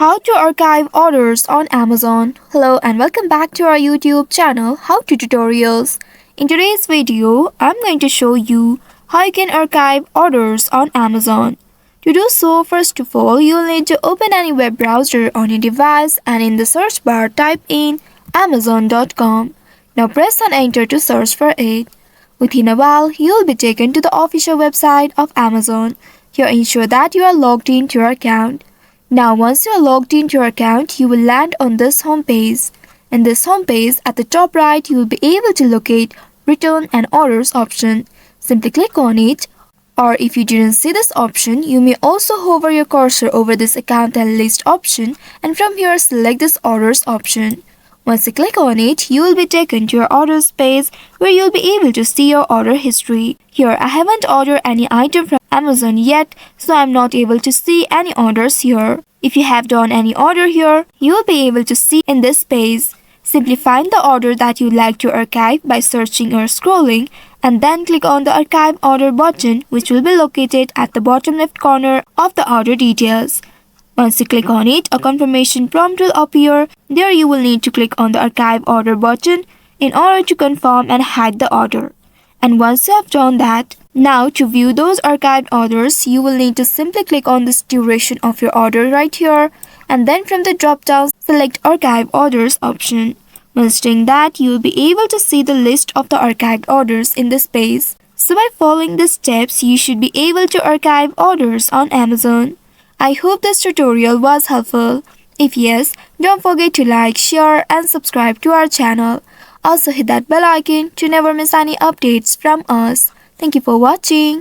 How to archive orders on Amazon. Hello and welcome back to our YouTube channel How to Tutorials. In today's video, I'm going to show you how you can archive orders on Amazon. To do so, first of all, you'll need to open any web browser on your device and in the search bar type in amazon.com. Now press on enter to search for it. Within a while, you'll be taken to the official website of Amazon. Here ensure that you are logged into your account. Now once you are logged into your account, you will land on this home page. In this home page, at the top right, you will be able to locate Return and Orders option. Simply click on it. Or if you didn't see this option, you may also hover your cursor over this account and list option and from here select this orders option. Once you click on it, you will be taken to your orders page where you'll be able to see your order history. Here I haven't ordered any item from Amazon yet, so I'm not able to see any orders here. If you have done any order here, you will be able to see in this page. Simply find the order that you like to archive by searching or scrolling and then click on the archive order button which will be located at the bottom left corner of the order details. Once you click on it, a confirmation prompt will appear. There you will need to click on the archive order button in order to confirm and hide the order. And once you have done that, now to view those archived orders, you will need to simply click on this duration of your order right here and then from the drop down select archive orders option. Once doing that, you will be able to see the list of the archived orders in this page. So by following these steps, you should be able to archive orders on Amazon. I hope this tutorial was helpful. If yes, don't forget to like, share and subscribe to our channel. Also hit that bell icon to never miss any updates from us. Thank you for watching.